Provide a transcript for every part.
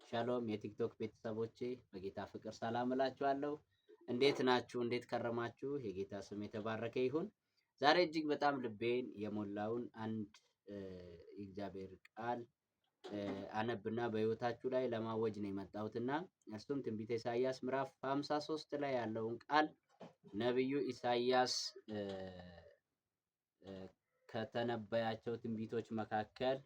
ሻሎም የቲክቶክ ቤተሰቦቼ በጌታ ፍቅር ሰላም እላችኋለሁ። እንዴት ናችሁ? እንዴት ከረማችሁ? የጌታ ስም የተባረከ ይሁን። ዛሬ እጅግ በጣም ልቤን የሞላውን አንድ የእግዚአብሔር ቃል አነብና በህይወታችሁ ላይ ለማወጅ ነው የመጣሁትና እርሱም ትንቢተ ኢሳይያስ ምዕራፍ 53 ላይ ያለውን ቃል ነብዩ ኢሳይያስ ከተነበያቸው ትንቢቶች መካከል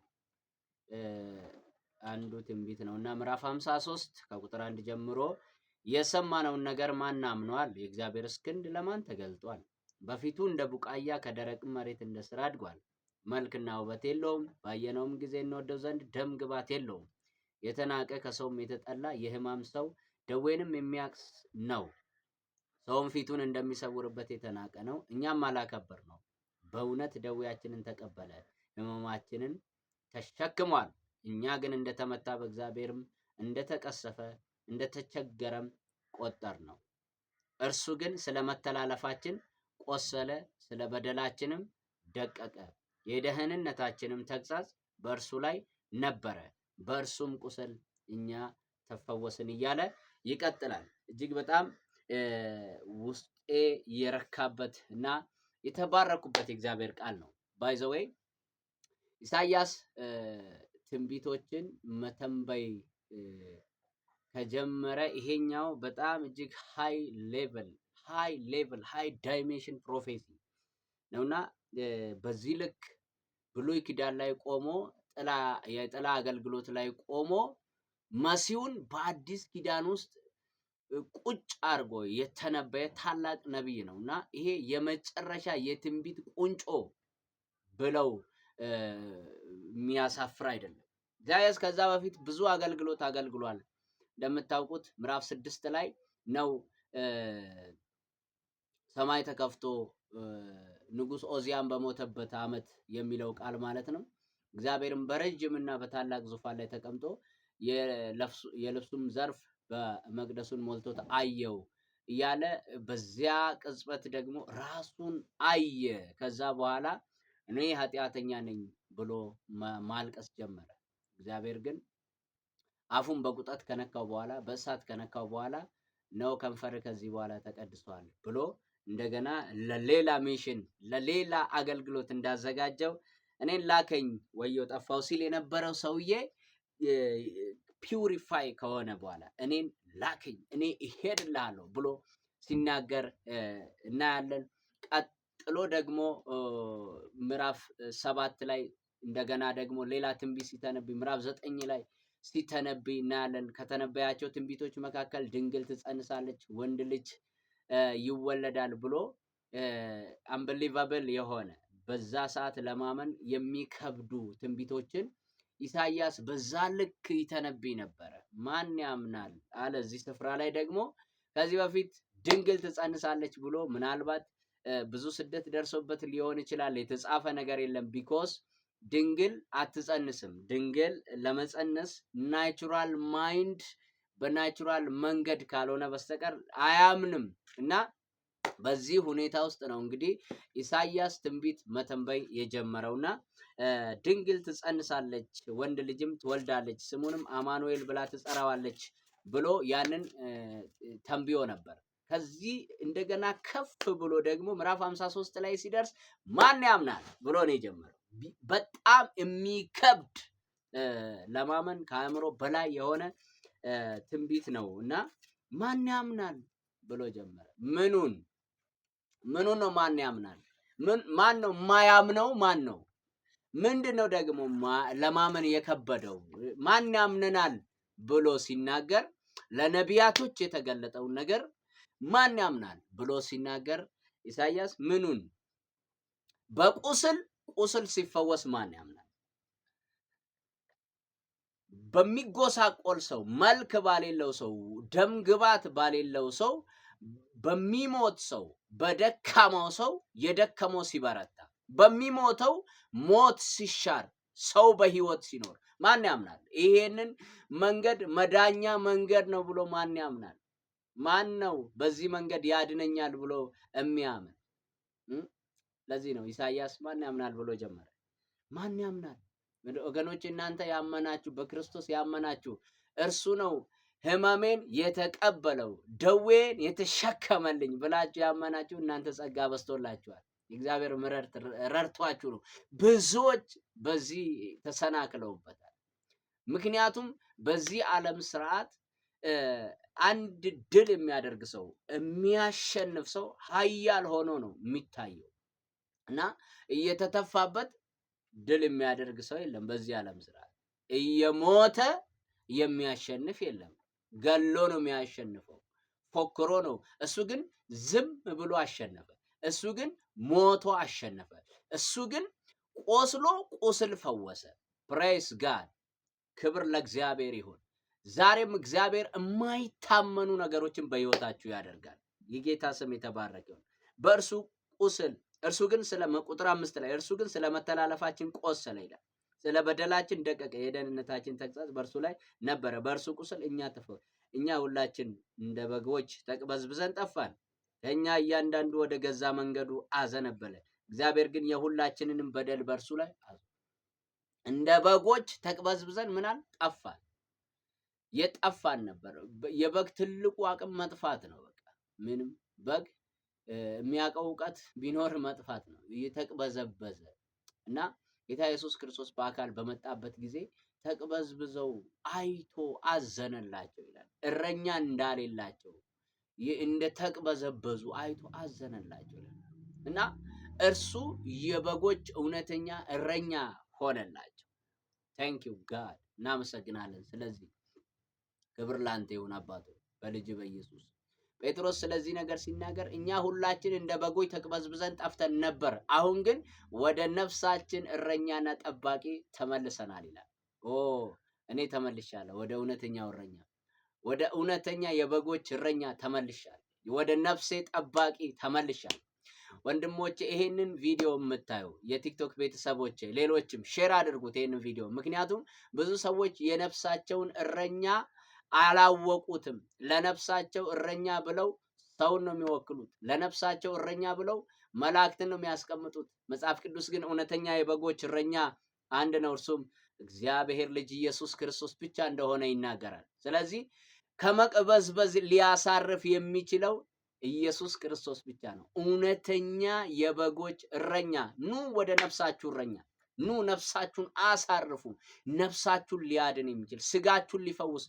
አንዱ ትንቢት ነውና ምዕራፍ 53 ከቁጥር 1 ጀምሮ የሰማነውን ነገር ማን አምኗል? የእግዚአብሔርስ ክንድ ለማን ተገልጧል? በፊቱ እንደ ቡቃያ ከደረቅ መሬት እንደ ሥር አድጓል። መልክና ውበት የለውም፣ ባየነውም ጊዜ እንወደው ዘንድ ደም ግባት የለውም። የተናቀ ከሰውም የተጠላ የሕማም ሰው ደዌንም የሚያክስ ነው። ሰውም ፊቱን እንደሚሰውርበት የተናቀ ነው፣ እኛም አላከበር ነው። በእውነት ደዌያችንን ተቀበለ፣ ሕመማችንን ተሸክሟል። እኛ ግን እንደተመታ በእግዚአብሔርም እንደተቀሰፈ እንደተቸገረም ቆጠር ነው። እርሱ ግን ስለ መተላለፋችን ቆሰለ፣ ስለ በደላችንም ደቀቀ። የደህንነታችንም ተግሣጽ በእርሱ ላይ ነበረ፣ በእርሱም ቁስል እኛ ተፈወስን እያለ ይቀጥላል። እጅግ በጣም ውስጤ የረካበት እና የተባረኩበት የእግዚአብሔር ቃል ነው። ባይ ዘ ዌይ ኢሳይያስ ትንቢቶችን መተንበይ ከጀመረ ይሄኛው በጣም እጅግ ሃይ ዳይሜንሽን ፕሮፌሲ ነውና በዚህ ልክ ብሉይ ኪዳን ላይ ቆሞ የጥላ አገልግሎት ላይ ቆሞ መሲሁን በአዲስ ኪዳን ውስጥ ቁጭ አድርጎ የተነበየ ታላቅ ነቢይ ነውና ይሄ የመጨረሻ የትንቢት ቁንጮ ብለው የሚያሳፍር አይደለም። ኢሳይያስ ከዛ በፊት ብዙ አገልግሎት አገልግሏል። እንደምታውቁት ምዕራፍ 6 ላይ ነው ሰማይ ተከፍቶ ንጉስ ኦዚያን በሞተበት ዓመት የሚለው ቃል ማለት ነው። እግዚአብሔርም በረጅምና በታላቅ ዙፋን ላይ ተቀምጦ የልብሱም ዘርፍ በመቅደሱን ሞልቶት አየው እያለ በዚያ ቅጽበት ደግሞ ራሱን አየ። ከዛ በኋላ እኔ ኃጢአተኛ ነኝ ብሎ ማልቀስ ጀመረ። እግዚአብሔር ግን አፉን በቁጠት ከነካው በኋላ በእሳት ከነካው በኋላ ነው ከንፈር ከዚህ በኋላ ተቀድሷል ብሎ እንደገና ለሌላ ሚሽን ለሌላ አገልግሎት እንዳዘጋጀው እኔን ላከኝ ወየው ጠፋው ሲል የነበረው ሰውዬ ፒውሪፋይ ከሆነ በኋላ እኔን ላከኝ እኔ እሄድልሃለሁ ብሎ ሲናገር እናያለን። ቀጥሎ ደግሞ ምዕራፍ 7 ላይ እንደገና ደግሞ ሌላ ትንቢት ሲተነብይ ምዕራፍ 9 ላይ ሲተነብይ እናያለን። ከተነበያቸው ትንቢቶች መካከል ድንግል ትጸንሳለች፣ ወንድ ልጅ ይወለዳል ብሎ አንበሊቫብል የሆነ በዛ ሰዓት ለማመን የሚከብዱ ትንቢቶችን ኢሳይያስ በዛ ልክ ይተነብይ ነበረ። ማን ያምናል አለ። እዚህ ስፍራ ላይ ደግሞ ከዚህ በፊት ድንግል ትጸንሳለች ብሎ ምናልባት ብዙ ስደት ደርሶበት ሊሆን ይችላል። የተጻፈ ነገር የለም። ቢኮዝ ድንግል አትጸንስም። ድንግል ለመጸነስ ናቹራል ማይንድ በናቹራል መንገድ ካልሆነ በስተቀር አያምንም እና በዚህ ሁኔታ ውስጥ ነው እንግዲህ ኢሳይያስ ትንቢት መተንበይ የጀመረውና ድንግል ትጸንሳለች፣ ወንድ ልጅም ትወልዳለች፣ ስሙንም አማኑኤል ብላ ትጠራዋለች ብሎ ያንን ተንብዮ ነበር። ከዚህ እንደገና ከፍ ብሎ ደግሞ ምዕራፍ 53 ላይ ሲደርስ ማን ያምናል ብሎ ነው የጀመረው። በጣም የሚከብድ ለማመን ከአእምሮ በላይ የሆነ ትንቢት ነው እና ማን ያምናል ብሎ ጀመረ። ምኑን ነው ማን ያምናል? ማን ነው ማያምነው? ማን ነው? ምንድነው ደግሞ ለማመን የከበደው? ማን ያምነናል ብሎ ሲናገር ለነቢያቶች የተገለጠውን ነገር ማን ያምናል ብሎ ሲናገር ኢሳይያስ ምኑን? ቁስል ሲፈወስ ማን ያምናል? በሚጎሳቆል ሰው፣ መልክ ባሌለው ሰው፣ ደም ግባት ባሌለው ሰው፣ በሚሞት ሰው፣ በደካማው ሰው የደከመው ሲበረታ፣ በሚሞተው ሞት ሲሻር፣ ሰው በህይወት ሲኖር ማን ያምናል? ይሄንን መንገድ መዳኛ መንገድ ነው ብሎ ማን ያምናል? ማን ነው በዚህ መንገድ ያድነኛል ብሎ የሚያምን? ለዚህ ነው ኢሳይያስ ማን ያምናል ብሎ ጀመረ። ማን ያምናል? ወገኖች እናንተ ያመናችሁ በክርስቶስ ያመናችሁ እርሱ ነው ሕመሜን የተቀበለው ደዌን የተሸከመልኝ ብላችሁ ያመናችሁ እናንተ ጸጋ በዝቶላችኋል። የእግዚአብሔር ምሕረት ረድቷችሁ ነው። ብዙዎች በዚህ ተሰናክለውበታል። ምክንያቱም በዚህ ዓለም ስርዓት አንድ ድል የሚያደርግ ሰው የሚያሸንፍ ሰው ኃያል ሆኖ ነው የሚታየው እና እየተተፋበት ድል የሚያደርግ ሰው የለም። በዚህ ዓለም ስርዓት እየሞተ የሚያሸንፍ የለም። ገሎ ነው የሚያሸንፈው፣ ፎክሮ ነው። እሱ ግን ዝም ብሎ አሸነፈ። እሱ ግን ሞቶ አሸነፈ። እሱ ግን ቆስሎ ቁስል ፈወሰ። ፕሬስ ጋድ፣ ክብር ለእግዚአብሔር ይሁን። ዛሬም እግዚአብሔር የማይታመኑ ነገሮችን በህይወታችሁ ያደርጋል። የጌታ ስም የተባረከ ይሁን። በእርሱ ቁስል እርሱ ግን ቁጥር 5 ላይ እርሱ ግን ስለ መተላለፋችን ቆሰለ ይላል። ስለ በደላችን ደቀቀ፣ የደህንነታችን ተግሣጽ በእርሱ ላይ ነበረ። በእርሱ ቁስል እኛ ሁላችን እንደ በጎች ተቅበዝብዘን ጠፋን። ከእኛ እያንዳንዱ ወደ ገዛ መንገዱ አዘነበለ። እግዚአብሔር ግን የሁላችንንም በደል በእርሱ ላይ እንደ በጎች ተቅበዝብዘን ምናል ጠፋን። የጠፋን ነበር። የበግ ትልቁ አቅም መጥፋት ነው። በቃ ምንም በግ የሚያውቀው እውቀት ቢኖር መጥፋት ነው። እየተቅበዘበዘ እና ጌታ ኢየሱስ ክርስቶስ በአካል በመጣበት ጊዜ ተቅበዝብዘው አይቶ አዘነላቸው ይላል። እረኛ እንዳሌላቸው እንደ ተቅበዘበዙ አይቶ አዘነላቸው ይላል እና እርሱ የበጎች እውነተኛ እረኛ ሆነላቸው። ታንክ ዩ ጋድ፣ እናመሰግናለን። ስለዚህ ክብር ላንተ ይሁን አባቶ በልጅ በኢየሱስ። ጴጥሮስ ስለዚህ ነገር ሲናገር እኛ ሁላችን እንደ በጎች ተቅበዝብዘን ጠፍተን ነበር፣ አሁን ግን ወደ ነፍሳችን እረኛና ጠባቂ ተመልሰናል ይላል። እኔ ተመልሻለሁ ወደ እውነተኛው እረኛ፣ ወደ እውነተኛ የበጎች እረኛ ተመልሻለሁ። ወደ ነፍሴ ጠባቂ ተመልሻለሁ። ወንድሞቼ ይሄንን ቪዲዮ የምታዩ የቲክቶክ ቤተሰቦቼ ሌሎችም ሼር አድርጉት ይሄንን ቪዲዮ። ምክንያቱም ብዙ ሰዎች የነፍሳቸውን እረኛ አላወቁትም። ለነፍሳቸው እረኛ ብለው ሰውን ነው የሚወክሉት። ለነፍሳቸው እረኛ ብለው መላእክትን ነው የሚያስቀምጡት። መጽሐፍ ቅዱስ ግን እውነተኛ የበጎች እረኛ አንድ ነው፣ እርሱም እግዚአብሔር ልጅ ኢየሱስ ክርስቶስ ብቻ እንደሆነ ይናገራል። ስለዚህ ከመቅበዝበዝ ሊያሳርፍ የሚችለው ኢየሱስ ክርስቶስ ብቻ ነው። እውነተኛ የበጎች እረኛ ኑ፣ ወደ ነፍሳችሁ እረኛ ኑ፣ ነፍሳችሁን አሳርፉ። ነፍሳችሁን ሊያድን የሚችል ስጋችሁን ሊፈውስ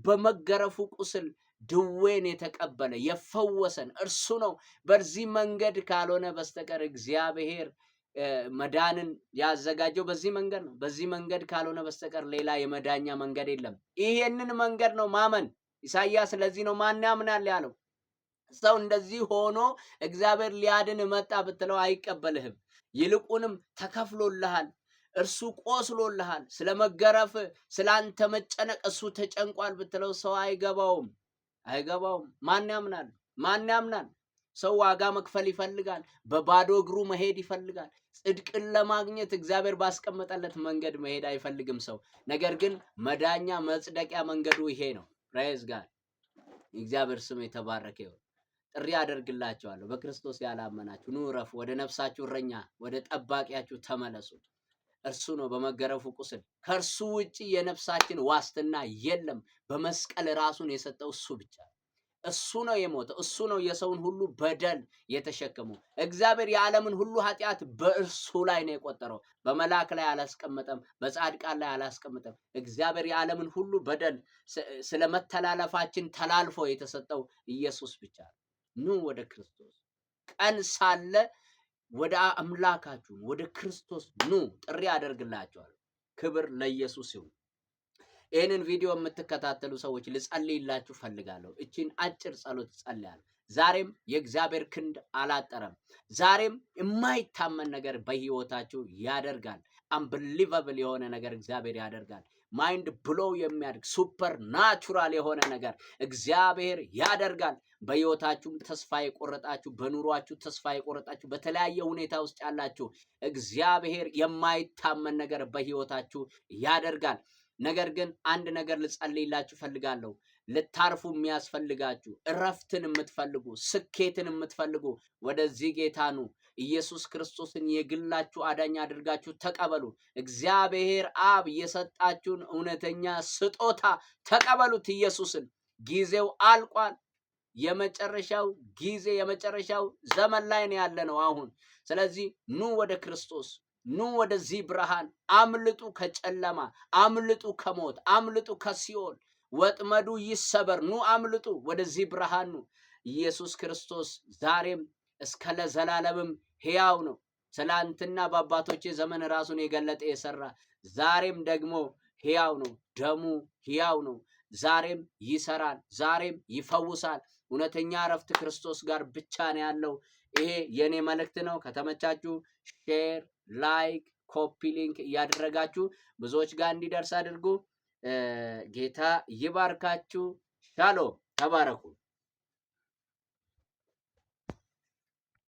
በመገረፉ ቁስል ድዌን የተቀበለ የፈወሰን እርሱ ነው። በዚህ መንገድ ካልሆነ በስተቀር እግዚአብሔር መዳንን ያዘጋጀው በዚህ መንገድ ነው። በዚህ መንገድ ካልሆነ በስተቀር ሌላ የመዳኛ መንገድ የለም። ይሄንን መንገድ ነው ማመን። ኢሳይያስ ስለዚህ ነው ማን ያምናል ያለው። ሰው እንደዚህ ሆኖ እግዚአብሔር ሊያድን መጣ ብትለው አይቀበልህም። ይልቁንም ተከፍሎልሃል፣ እርሱ ቆስሎልሃል፣ ስለመገረፍ ስላንተ መጨነቅ እሱ ተጨንቋል ብትለው ሰው አይገባውም። ማን ያምናል? ሰው ዋጋ መክፈል ይፈልጋል። በባዶ እግሩ መሄድ ይፈልጋል። ጽድቅን ለማግኘት እግዚአብሔር ባስቀመጠለት መንገድ መሄድ አይፈልግም ሰው። ነገር ግን መዳኛ መጽደቂያ መንገዱ ይሄ ነው። ፕሬዝ ጋድ። እግዚአብሔር ስም የተባረከ ይሁን። ጥሪ አደርግላችኋለሁ በክርስቶስ ያላመናችሁ ኑ ረፉ፣ ወደ ነፍሳችሁ እረኛ ወደ ጠባቂያችሁ ተመለሱ። እርሱ ነው በመገረፉ ቁስል። ከእርሱ ውጪ የነፍሳችን ዋስትና የለም። በመስቀል ራሱን የሰጠው እሱ ብቻ። እሱ ነው የሞተው። እሱ ነው የሰውን ሁሉ በደል የተሸከመው። እግዚአብሔር የዓለምን ሁሉ ኃጢአት በእርሱ ላይ ነው የቆጠረው። በመላእክ ላይ አላስቀመጠም፣ በጻድቃን ላይ አላስቀመጠም። እግዚአብሔር የዓለምን ሁሉ በደል ስለመተላለፋችን ተላልፎ የተሰጠው ኢየሱስ ብቻ ነው። ኑ ወደ ክርስቶስ። ቀን ሳለ ወደ አምላካችሁ ወደ ክርስቶስ ኑ። ጥሪ አደርግላችኋለሁ። ክብር ለኢየሱስ ይሁን። ይህንን ቪዲዮ የምትከታተሉ ሰዎች ልጸልይላችሁ ፈልጋለሁ። እቺን አጭር ጸሎት ጸልያለሁ። ዛሬም የእግዚአብሔር ክንድ አላጠረም። ዛሬም የማይታመን ነገር በህይወታችሁ ያደርጋል። አንብሊቨብል የሆነ ነገር እግዚአብሔር ያደርጋል። ማይንድ ብሎ የሚያድግ ሱፐር ናቹራል የሆነ ነገር እግዚአብሔር ያደርጋል። በህይወታችሁ ተስፋ የቆረጣችሁ፣ በኑሯችሁ ተስፋ የቆረጣችሁ፣ በተለያየ ሁኔታ ውስጥ ያላችሁ እግዚአብሔር የማይታመን ነገር በህይወታችሁ ያደርጋል። ነገር ግን አንድ ነገር ልጸልይላችሁ ፈልጋለሁ። ልታርፉ የሚያስፈልጋችሁ እረፍትን የምትፈልጉ ስኬትን የምትፈልጉ ወደዚህ ጌታ ኑ። ኢየሱስ ክርስቶስን የግላችሁ አዳኝ አድርጋችሁ ተቀበሉ። እግዚአብሔር አብ የሰጣችሁን እውነተኛ ስጦታ ተቀበሉት። ኢየሱስን ጊዜው አልቋል። የመጨረሻው ጊዜ የመጨረሻው ዘመን ላይ ነው ያለነው አሁን። ስለዚህ ኑ ወደ ክርስቶስ፣ ኑ ወደዚህ ብርሃን፣ አምልጡ ከጨለማ፣ አምልጡ ከሞት፣ አምልጡ ከሲኦል። ወጥመዱ ይሰበር። ኑ አምልጡ፣ ወደዚህ ብርሃን ኑ። ኢየሱስ ክርስቶስ ዛሬም እስከ ለዘላለምም ሕያው ነው። ትላንትና በአባቶቼ ዘመን ራሱን የገለጠ የሰራ ዛሬም ደግሞ ሕያው ነው። ደሙ ሕያው ነው። ዛሬም ይሰራል፣ ዛሬም ይፈውሳል። እውነተኛ እረፍት ክርስቶስ ጋር ብቻ ነው ያለው። ይሄ የኔ መልእክት ነው። ከተመቻችሁ ሼር፣ ላይክ፣ ኮፒ ሊንክ እያደረጋችሁ ብዙዎች ጋር እንዲደርስ አድርጉ። ጌታ ይባርካችሁ። ሻሎም፣ ተባረኩ።